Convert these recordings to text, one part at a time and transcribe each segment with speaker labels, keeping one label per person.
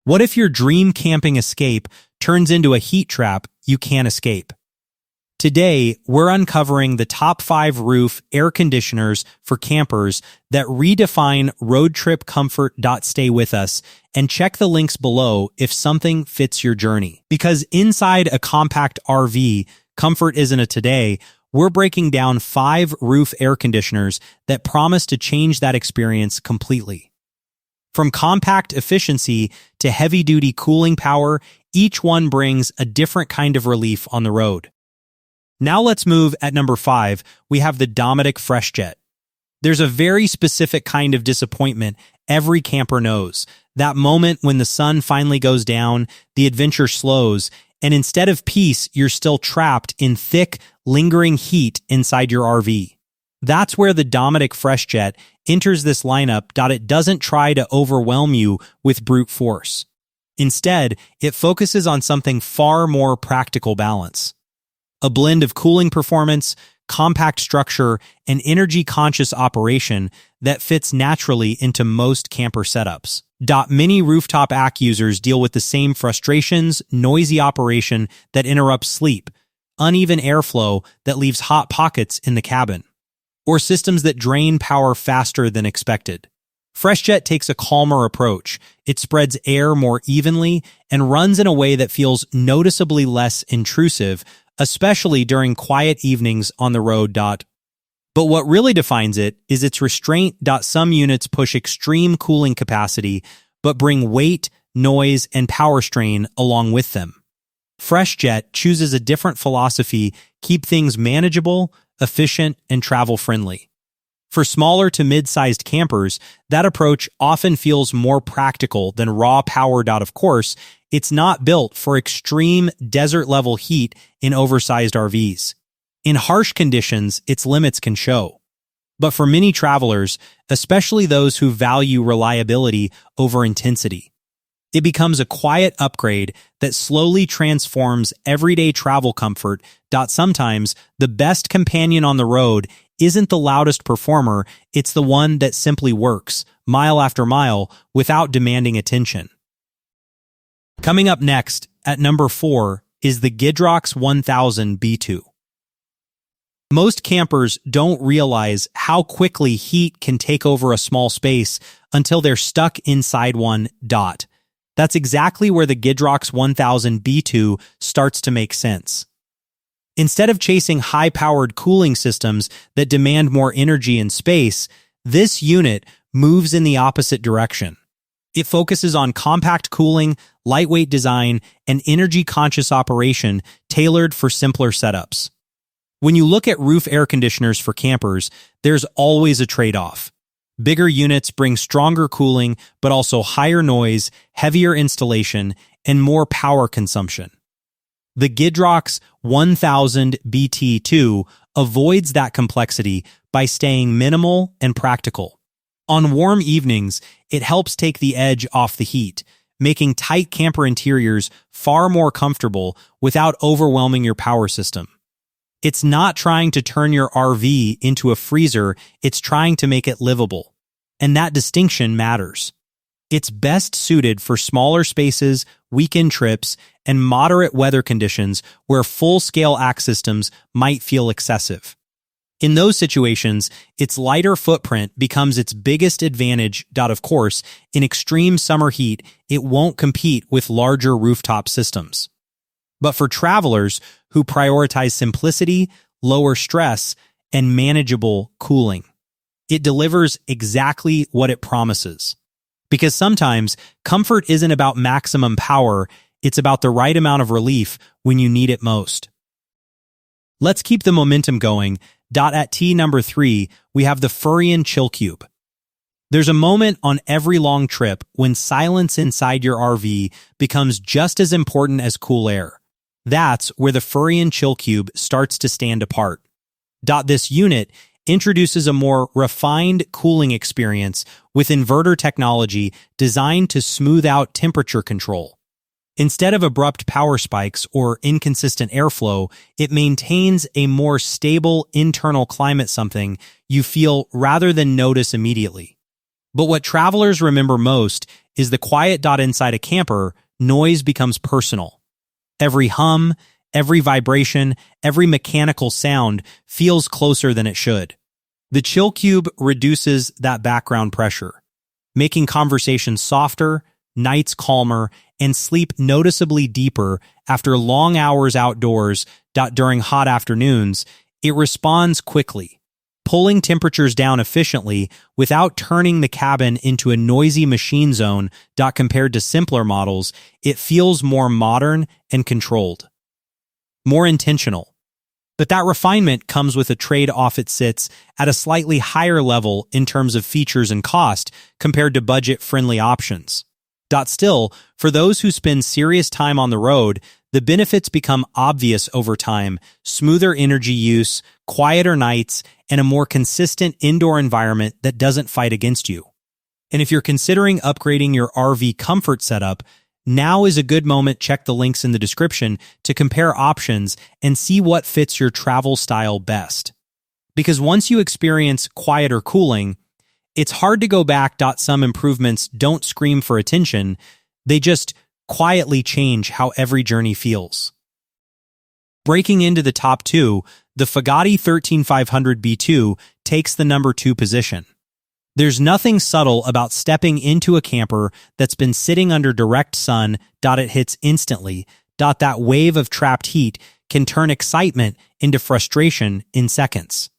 Speaker 1: What if your dream camping escape turns into a heat trap you can't escape? Today, we're uncovering the top 5 roof air conditioners for campers that redefine road trip comfort. Stay with us and check the links below if something fits your journey. Because inside a compact RV, comfort isn't a today. We're breaking down 5 roof air conditioners that promise to change that experience completely. From compact efficiency to heavy-duty cooling power, each one brings a different kind of relief on the road. Now let's move at number 5. We have the Dometic FreshJet. There's a very specific kind of disappointment every camper knows. That moment when the sun finally goes down, the adventure slows, and instead of peace, you're still trapped in thick, lingering heat inside your RV. That's where the Dometic FreshJet enters this lineup. It doesn't try to overwhelm you with brute force. Instead, it focuses on something far more practical: balance. A blend of cooling performance, compact structure, and energy-conscious operation that fits naturally into most camper setups. Many rooftop AC users deal with the same frustrations: noisy operation that interrupts sleep, uneven airflow that leaves hot pockets in the cabin, or systems that drain power faster than expected. FreshJet takes a calmer approach. It spreads air more evenly and runs in a way that feels noticeably less intrusive, especially during quiet evenings on the road. But what really defines it is its restraint. Some units push extreme cooling capacity, but bring weight, noise, and power strain along with them. FreshJet chooses a different philosophy: keep things manageable, efficient, and travel-friendly. For smaller to mid-sized campers, that approach often feels more practical than raw power. Of course, it's not built for extreme desert-level heat in oversized RVs. In harsh conditions, its limits can show. But for many travelers, especially those who value reliability over intensity, it becomes a quiet upgrade that slowly transforms everyday travel comfort. Sometimes, the best companion on the road isn't the loudest performer, it's the one that simply works, mile after mile, without demanding attention. Coming up next, at number 4, is the Gidrox 1000 B2. Most campers don't realize how quickly heat can take over a small space until they're stuck inside one. That's exactly where the Gidrox 1000 B2 starts to make sense. Instead of chasing high-powered cooling systems that demand more energy and space, this unit moves in the opposite direction. It focuses on compact cooling, lightweight design, and energy-conscious operation tailored for simpler setups. When you look at roof air conditioners for campers, there's always a trade-off. Bigger units bring stronger cooling, but also higher noise, heavier installation, and more power consumption. The Gidrox 1000 BT2 avoids that complexity by staying minimal and practical. On warm evenings, it helps take the edge off the heat, making tight camper interiors far more comfortable without overwhelming your power system. It's not trying to turn your RV into a freezer, it's trying to make it livable. And that distinction matters. It's best suited for smaller spaces, weekend trips, and moderate weather conditions where full-scale AC systems might feel excessive. In those situations, its lighter footprint becomes its biggest advantage. Of course, in extreme summer heat, it won't compete with larger rooftop systems. But for travelers who prioritize simplicity, lower stress, and manageable cooling, it delivers exactly what it promises. Because sometimes, comfort isn't about maximum power, it's about the right amount of relief when you need it most. Let's keep the momentum going. At number 3, we have the Furrion Chill Cube. There's a moment on every long trip when silence inside your RV becomes just as important as cool air. That's where the Furrion Chill Cube starts to stand apart. This unit introduces a more refined cooling experience with inverter technology designed to smooth out temperature control. Instead of abrupt power spikes or inconsistent airflow, it maintains a more stable internal climate, something you feel rather than notice immediately. But what travelers remember most is the quiet. Inside a camper, noise becomes personal. Every hum, every vibration, every mechanical sound feels closer than it should. The chill cube reduces that background pressure, making conversations softer, nights calmer, and sleep noticeably deeper after long hours outdoors. During hot afternoons, it responds quickly, pulling temperatures down efficiently without turning the cabin into a noisy machine zone. Compared to simpler models, it feels more modern and controlled, more intentional. But that refinement comes with a trade-off. It sits at a slightly higher level in terms of features and cost compared to budget-friendly options. Still, for those who spend serious time on the road, the benefits become obvious over time: smoother energy use, quieter nights, and a more consistent indoor environment that doesn't fight against you. And if you're considering upgrading your RV comfort setup, now is a good moment. Check the links in the description to compare options and see what fits your travel style best. Because once you experience quieter cooling, it's hard to go back. Some improvements don't scream for attention, they just quietly change how every journey feels. Breaking into the top two, the FOGATTI 13500 B2 takes the number 2 position. There's nothing subtle about stepping into a camper that's been sitting under direct sun. It hits instantly. That wave of trapped heat can turn excitement into frustration in seconds.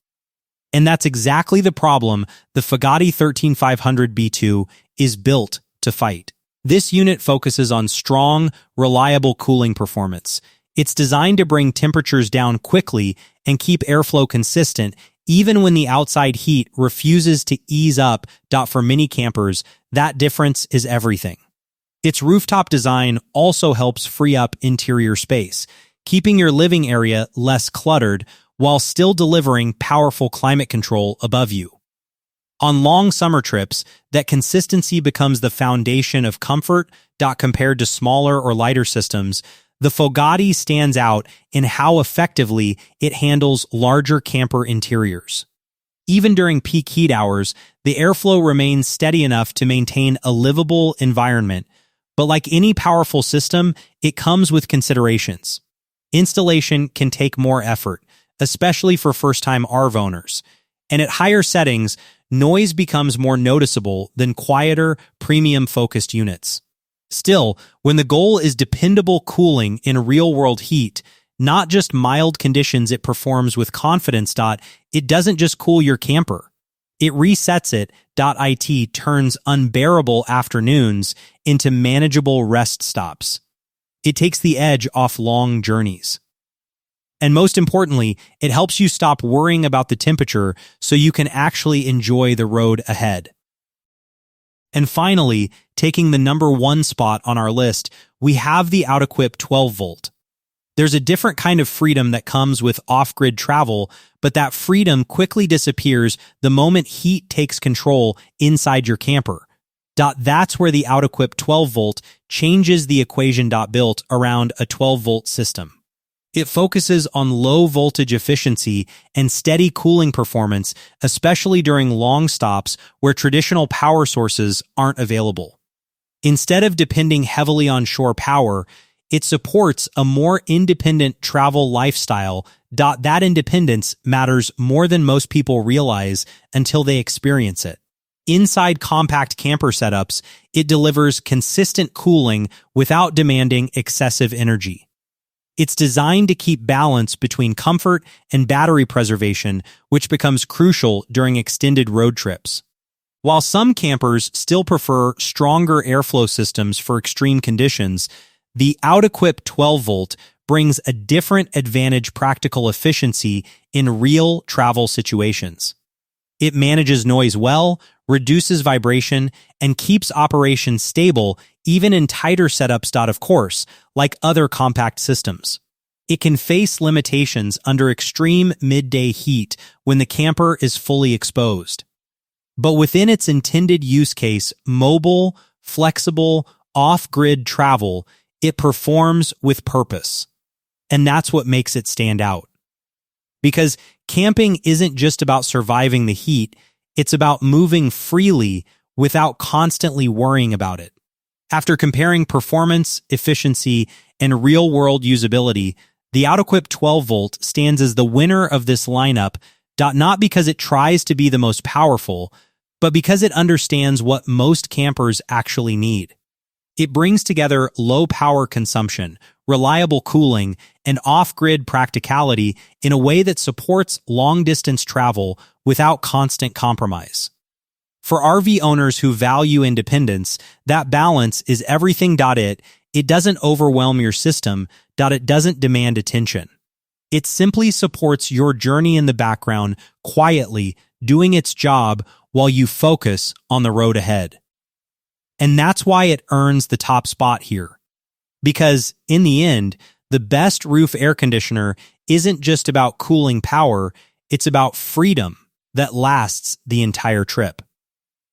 Speaker 1: And that's exactly the problem the FOGATTI 13500 B2 is built to fight. This unit focuses on strong, reliable cooling performance. It's designed to bring temperatures down quickly and keep airflow consistent even when the outside heat refuses to ease up. For many campers, that difference is everything. Its rooftop design also helps free up interior space, keeping your living area less cluttered while still delivering powerful climate control above you. On long summer trips, that consistency becomes the foundation of comfort. Compared to smaller or lighter systems, the FOGATTI stands out in how effectively it handles larger camper interiors. Even during peak heat hours, the airflow remains steady enough to maintain a livable environment. But like any powerful system, it comes with considerations. Installation can take more effort, especially for first-time RV owners. And at higher settings, noise becomes more noticeable than quieter, premium-focused units. Still, when the goal is dependable cooling in real-world heat, not just mild conditions, it performs with confidence. It doesn't just cool your camper. It resets it. It turns unbearable afternoons into manageable rest stops. It takes the edge off long journeys. And most importantly, it helps you stop worrying about the temperature so you can actually enjoy the road ahead. And finally, taking the number 1 spot on our list, we have the Outequip 12-volt. There's a different kind of freedom that comes with off-grid travel, but that freedom quickly disappears the moment heat takes control inside your camper. That's where the Outequip 12-volt changes the equation. Built around a 12-volt system. It focuses on low voltage efficiency and steady cooling performance, especially during long stops where traditional power sources aren't available. Instead of depending heavily on shore power, it supports a more independent travel lifestyle. That independence matters more than most people realize until they experience it. Inside compact camper setups, it delivers consistent cooling without demanding excessive energy. It's designed to keep balance between comfort and battery preservation, which becomes crucial during extended road trips. While some campers still prefer stronger airflow systems for extreme conditions, the Outequip 12-volt brings a different advantage: practical efficiency in real travel situations. It manages noise well, reduces vibration, and keeps operations stable even in tighter setups. Of course, like other compact systems, it can face limitations under extreme midday heat when the camper is fully exposed. But within its intended use case, mobile, flexible, off-grid travel, it performs with purpose. And that's what makes it stand out. Because camping isn't just about surviving the heat, it's about moving freely without constantly worrying about it. After comparing performance, efficiency, and real-world usability, the Outequip 12-volt stands as the winner of this lineup, not because it tries to be the most powerful, but because it understands what most campers actually need. It brings together low power consumption, reliable cooling, and off-grid practicality in a way that supports long-distance travel without constant compromise. For RV owners who value independence, that balance is everything. It doesn't overwhelm your system. It doesn't demand attention. It simply supports your journey in the background, quietly doing its job while you focus on the road ahead. And that's why it earns the top spot here. Because in the end, the best roof air conditioner isn't just about cooling power, it's about freedom that lasts the entire trip.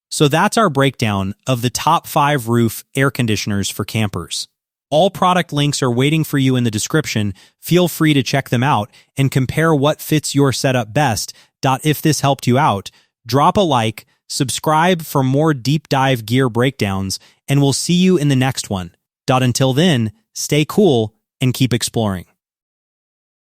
Speaker 1: So that's our breakdown of the top 5 roof air conditioners for campers. All product links are waiting for you in the description. Feel free to check them out and compare what fits your setup best. If this helped you out, drop a like, subscribe for more deep dive gear breakdowns, and we'll see you in the next one. Until then, stay cool and keep exploring.